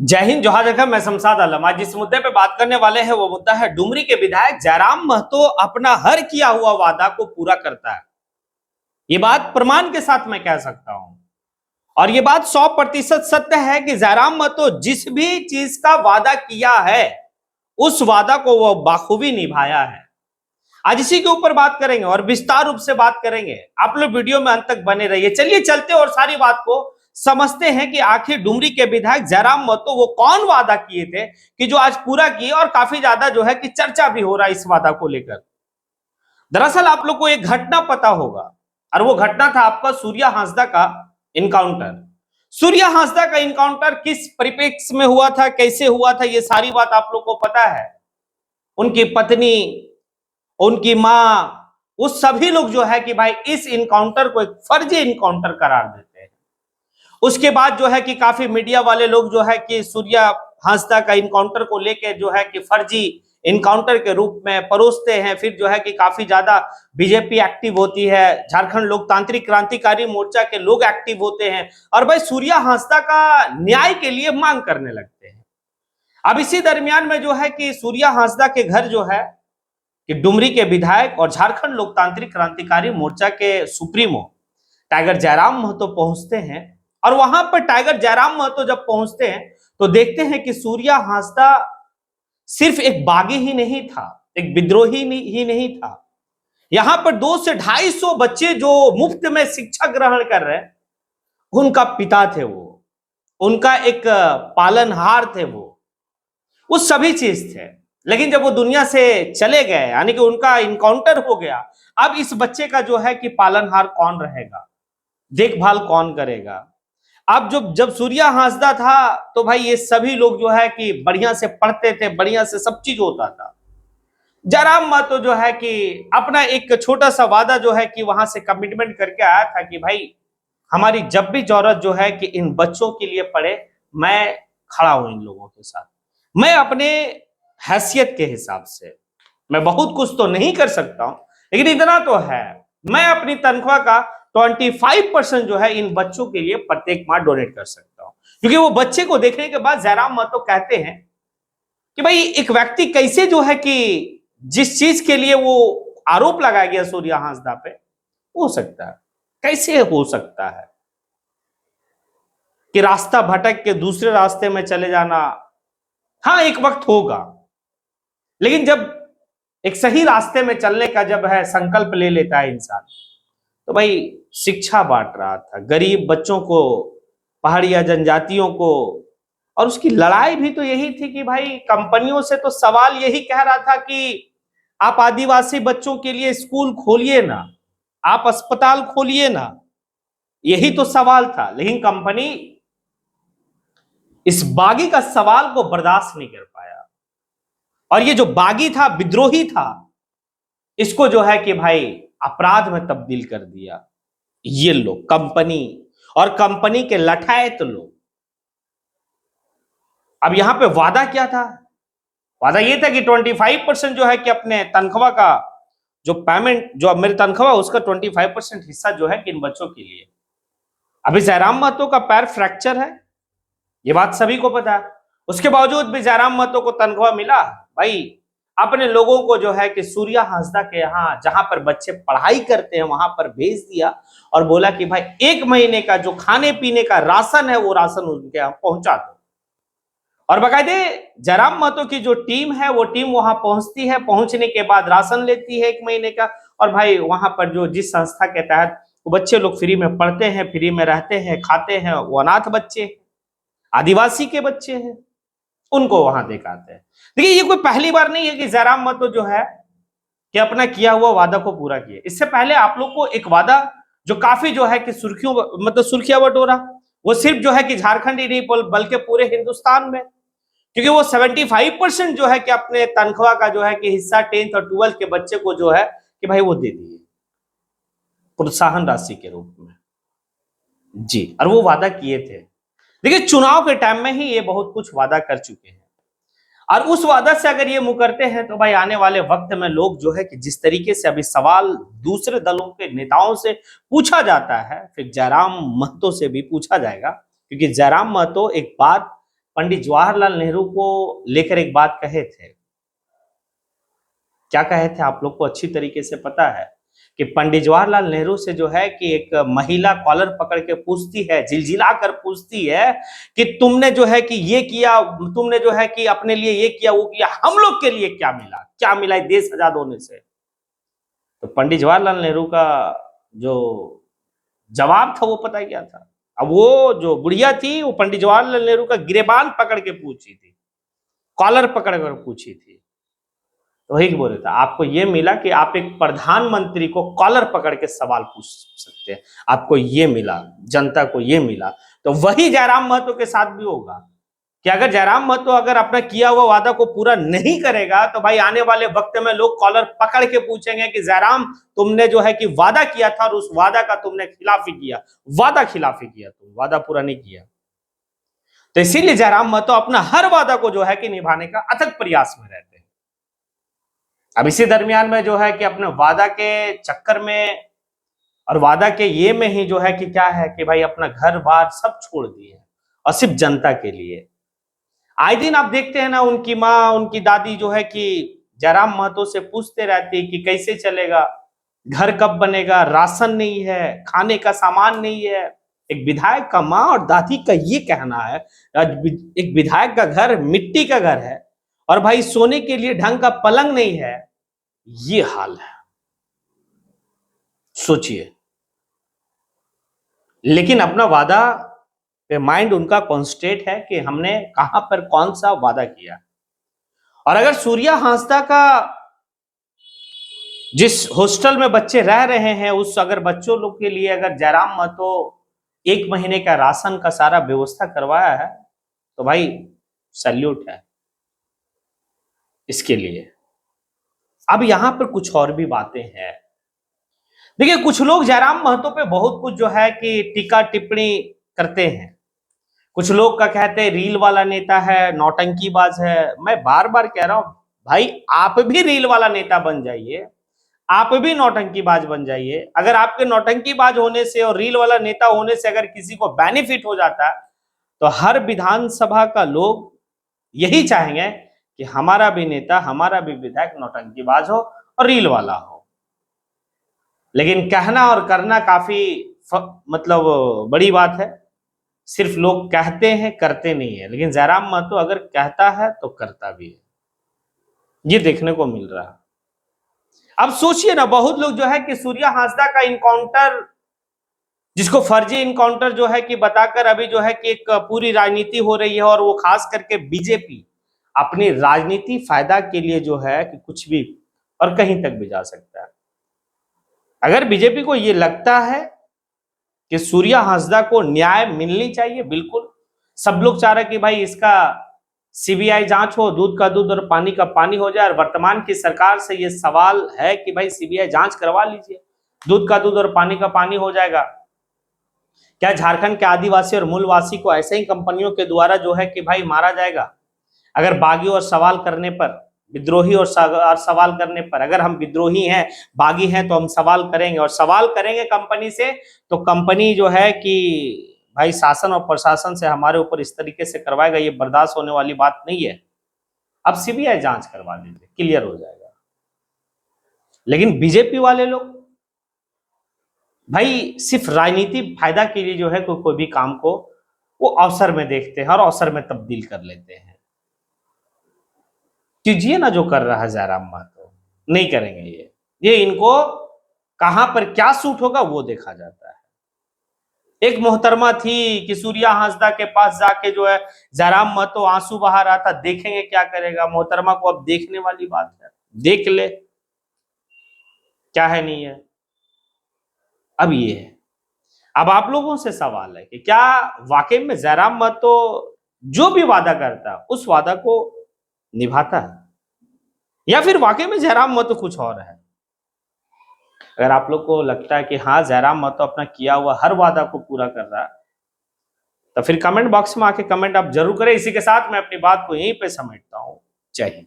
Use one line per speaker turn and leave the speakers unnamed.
जय हिंद, जोहार जगह। मैं शमशाद आलम। आज जिस मुद्दे पे बात करने वाले हैं वो मुद्दा है डुमरी के विधायक जयराम महतो अपना हर किया हुआ वादा को पूरा करता है। ये बात प्रमाण के साथ मैं कह सकता हूं और ये बात 100% सत्य है कि जयराम महतो जिस भी चीज का वादा किया है उस वादा को वो बाखूबी निभाया है। आज इसी के ऊपर बात करेंगे और विस्तार रूप से बात करेंगे। आप लोग वीडियो में अंत तक बने रहिए। चलिए चलते और सारी बात को समझते हैं कि आखिर डुमरी के विधायक जयराम महतो वो कौन वादा किए थे कि जो आज पूरा किए और काफी ज्यादा जो है कि चर्चा भी हो रहा है इस वादा को लेकर। दरअसल आप लोग को एक घटना पता होगा और वो घटना था आपका सूर्या हांसदा का इनकाउंटर। सूर्या हांसदा का इनकाउंटर किस परिप्रेक्ष्य में हुआ था, कैसे हुआ था, ये सारी बात आप लोग को पता है। उनकी पत्नी, उनकी मां, वो सभी लोग जो है कि भाई इस इनकाउंटर को एक फर्जी इनकाउंटर करार देते हैं। उसके बाद जो है कि काफी मीडिया वाले लोग जो है कि सूर्या हांसदा का इनकाउंटर को लेकर जो है कि फर्जी इनकाउंटर के रूप में परोसते हैं। फिर जो है कि काफी ज्यादा बीजेपी एक्टिव होती है, झारखंड लोकतांत्रिक क्रांतिकारी मोर्चा के लोग एक्टिव होते हैं और भाई सूर्या हांसदा का न्याय के लिए मांग करने लगते हैं। अब इसी दरमियान में जो है कि सूर्या हांसदा के घर जो है कि डुमरी के विधायक और झारखंड लोकतांत्रिक क्रांतिकारी मोर्चा के सुप्रीमो टाइगर जयराम महतो पहुंचते हैं। और वहां पर टाइगर जयराम महतो जब पहुंचते हैं तो देखते हैं कि सूर्या हांसदा सिर्फ एक बागी ही नहीं था, एक विद्रोही ही नहीं था। यहां पर 200 से 250 बच्चे जो मुफ्त में शिक्षा ग्रहण कर रहे हैं, उनका पिता थे वो, उनका एक पालनहार थे वो सभी चीज थे। लेकिन जब वो दुनिया से चले गए, यानी कि उनका इनकाउंटर हो गया, अब इस बच्चे का जो है कि पालनहार कौन रहेगा, देखभाल कौन करेगा। अब जब सूर्या हांसदा था तो भाई ये सभी लोग जो है कि बढ़िया से पढ़ते थे, बढ़िया से सब चीज होता था। जयराम महतो जो है कि अपना एक छोटा सा वादा जो है कि वहां से कमिटमेंट करके आया था कि भाई हमारी जब भी जरूरत जो है कि इन बच्चों के लिए पड़े, मैं खड़ा हूं इन लोगों के साथ। मैं अपने हैसियत के हिसाब से मैं बहुत कुछ तो नहीं कर सकता हूं, लेकिन इतना तो है, मैं अपनी तनख्वाह का 25% जो है इन बच्चों के लिए प्रत्येक माह डोनेट कर सकता हूं। क्योंकि वो बच्चे को देखने के बाद जयराम महतो कहते हैं कि भाई एक व्यक्ति कैसे जो है कि जिस चीज के लिए वो आरोप लगाया गया सूर्या हांसदा पे, हो सकता है, कैसे हो सकता है कि रास्ता भटक के दूसरे रास्ते में चले जाना। हाँ, एक वक्त होगा, लेकिन जब एक सही रास्ते में चलने का जब है संकल्प ले लेता है इंसान, तो भाई शिक्षा बांट रहा था गरीब बच्चों को, पहाड़िया जनजातियों को। और उसकी लड़ाई भी तो यही थी कि भाई कंपनियों से तो सवाल यही कह रहा था कि आप आदिवासी बच्चों के लिए स्कूल खोलिए ना, आप अस्पताल खोलिए ना, यही तो सवाल था। लेकिन कंपनी इस बागी का सवाल को बर्दाश्त नहीं कर पाया और ये जो बागी था, विद्रोही था, इसको जो है कि भाई अपराध में तब्दील कर दिया ये लोग, कंपनी और कंपनी के लठायत लोग। अब यहां पे वादा क्या था? वादा ये था कि 25% जो है कि अपने तनख्वाह का जो पेमेंट, जो अब मेरी तनख्वाह उसका 25% हिस्सा जो है कि इन बच्चों के लिए। अभी जयराम महतो का पैर फ्रैक्चर है, ये बात सभी को पता है। उसके बावजूद भी जयराम महतो को तनख्वाह मिला। भाई अपने लोगों को जो है कि सूर्या हांसदा के यहाँ जहां पर बच्चे पढ़ाई करते हैं वहां पर भेज दिया और बोला कि भाई 1 महीने का जो खाने पीने का राशन है वो राशन उनके यहाँ पहुंचा दो। और बाकायदे जयराम महतो की जो टीम है वो टीम वहां पहुंचती है, पहुंचने के बाद राशन लेती है 1 महीने का। और भाई वहां पर जो जिस संस्था के तहत वो बच्चे लोग फ्री में पढ़ते हैं, फ्री में रहते हैं, खाते हैं, वो अनाथ बच्चे, आदिवासी के बच्चे हैं, उनको वहां दिखाते हैं। देखिए ये कोई पहली बार नहीं है कि जयराम महतो जो है कि अपना किया हुआ वादा को पूरा किए। इससे पहले आप लोग को एक वादा जो काफी जो है कि सुर्खियों मतलब सुर्खियां बटोरा, वो सिर्फ जो है कि झारखंड ही नहीं बल्कि पूरे हिंदुस्तान में, क्योंकि वो 75% जो है कि अपने तनख्वाह का जो है कि हिस्सा 10th और 12th के बच्चे को जो है कि भाई वो दे दिए प्रोत्साहन राशि के रूप में जी। और वो वादा किए थे। देखिए चुनाव के टाइम में ही ये बहुत कुछ वादा कर चुके हैं और उस वादा से अगर ये मुकरते हैं तो भाई आने वाले वक्त में लोग जो है कि जिस तरीके से अभी सवाल दूसरे दलों के नेताओं से पूछा जाता है, फिर जयराम महतो से भी पूछा जाएगा। क्योंकि जयराम महतो एक बात पंडित जवाहरलाल नेहरू को लेकर एक बात कहे थे। क्या कहे थे आप लोग को अच्छी तरीके से पता है कि पंडित जवाहरलाल नेहरू से जो है कि एक महिला कॉलर पकड़ के पूछती है, झिलझिला कर पूछती है कि तुमने जो है कि ये किया, तुमने जो है कि अपने लिए ये किया वो किया, हम लोग के लिए क्या मिला, क्या मिला देश आजाद होने से। तो पंडित जवाहरलाल नेहरू का जो जवाब था वो पता है क्या था। अब वो जो बुढ़िया थी वो पंडित जवाहरलाल नेहरू का गिरेबान पकड़ के पूछी थी, कॉलर पकड़ कर पूछी थी। तो वही बोल रहा था, आपको ये मिला कि आप एक प्रधानमंत्री को कॉलर पकड़ के सवाल पूछ सकते हैं, आपको ये मिला, जनता को ये मिला। तो वही जयराम महतो के साथ भी होगा कि अगर जयराम महतो अगर अपना किया हुआ वादा को पूरा नहीं करेगा तो भाई आने वाले वक्त में लोग कॉलर पकड़ के पूछेंगे कि जयराम तुमने जो है कि वादा किया था और उस वादा का तुमने खिलाफी किया, वादा खिलाफी किया, तुम वादा पूरा नहीं किया। तो इसीलिए जयराम महतो अपना हर वादा को जो है कि निभाने का अथक प्रयास में रहते हैं। अब इसी दरमियान में जो है कि अपने वादा के चक्कर में और वादा के ये में ही जो है कि क्या है कि भाई अपना घर बार सब छोड़ दिए और सिर्फ जनता के लिए। आए दिन आप देखते हैं ना, उनकी माँ उनकी दादी जो है कि जयराम महतो से पूछते रहती कि कैसे चलेगा, घर कब बनेगा, राशन नहीं है, खाने का सामान नहीं है। एक विधायक का माँ और दादी का ये कहना है, एक विधायक का घर मिट्टी का घर है और भाई सोने के लिए ढंग का पलंग नहीं है, ये हाल है। सोचिए, लेकिन अपना वादा पे माइंड उनका कॉन्स्टेंट है कि हमने कहां पर कौन सा वादा किया। और अगर सूर्या हांसदा का जिस हॉस्टल में बच्चे रह रहे हैं उस अगर बच्चों लोग के लिए अगर जयराम महतो 1 महीने का राशन का सारा व्यवस्था करवाया है तो भाई सैल्यूट है इसके लिए। अब यहां पर कुछ और भी बातें हैं। देखिए, कुछ लोग जयराम महतो पे बहुत कुछ जो है कि टीका टिप्पणी करते हैं। कुछ लोग का कहते हैं रील वाला नेता है, नौटंकीबाज है। मैं बार बार कह रहा हूं भाई, आप भी रील वाला नेता बन जाइए, आप भी नौटंकीबाज बन जाइए। अगर आपके नौटंकीबाज होने से और रील वाला नेता होने से अगर किसी को बेनिफिट हो जाता है तो हर विधानसभा का लोग यही चाहेंगे कि हमारा भी नेता, हमारा भी विधायक नौटंकीबाज हो और रील वाला हो। लेकिन कहना और करना काफी मतलब बड़ी बात है। सिर्फ लोग कहते हैं, करते नहीं है। लेकिन जयराम महतो अगर कहता है तो करता भी है, ये देखने को मिल रहा है। अब सोचिए ना, बहुत लोग जो है कि सूर्या हांसदा का इनकाउंटर, जिसको फर्जी इनकाउंटर जो है कि बताकर अभी जो है कि एक पूरी राजनीति हो रही है और वो खास करके बीजेपी अपनी राजनीति फायदा के लिए जो है कि कुछ भी और कहीं तक भी जा सकता है। अगर बीजेपी को ये लगता है कि सूर्या हांसदा को न्याय मिलनी चाहिए, बिल्कुल सब लोग चाह रहे कि भाई इसका सीबीआई जांच हो, दूध का दूध और पानी का पानी हो जाए। और वर्तमान की सरकार से ये सवाल है कि भाई सीबीआई जांच करवा लीजिए, दूध का दूध और पानी का पानी हो जाएगा। क्या झारखंड के आदिवासी और मूलवासी को ऐसे ही कंपनियों के द्वारा जो है कि भाई मारा जाएगा? अगर बागी और सवाल करने पर, विद्रोही और सवाल करने पर, अगर हम विद्रोही हैं, बागी हैं तो हम सवाल करेंगे और सवाल करेंगे कंपनी से, तो कंपनी जो है कि भाई शासन और प्रशासन से हमारे ऊपर इस तरीके से करवाएगा, ये बर्दाश्त होने वाली बात नहीं है। अब सीबीआई जांच करवा दीजिए, क्लियर हो जाएगा। लेकिन बीजेपी वाले लोग भाई सिर्फ राजनीति फायदा के लिए जो है कोई भी काम को वो अवसर में देखते हैं और अवसर में तब्दील कर लेते हैं। कीजिए ना जो कर रहा है जयराम महतो, नहीं करेंगे ये इनको कहां पर क्या सूट होगा वो देखा जाता है। एक मोहतरमा थी कि सूर्या हांसदा के पास जाके जो है जयराम महतो आंसू बहा रहा था, देखेंगे क्या करेगा। मोहतरमा को अब देखने वाली बात है, देख ले क्या है नहीं है। अब ये है, अब आप लोगों से सवाल है कि क्या वाकई में जयराम महतो जो भी वादा करता है उस वादा को निभाता है, या फिर वाकई में जयराम महतो कुछ और है। अगर आप लोग को लगता है कि हाँ जयराम महतो अपना किया हुआ हर वादा को पूरा कर रहा है तो फिर कमेंट बॉक्स में आके कमेंट आप जरूर करें। इसी के साथ मैं अपनी बात को यहीं पे समेटता हूं। जय हिंद।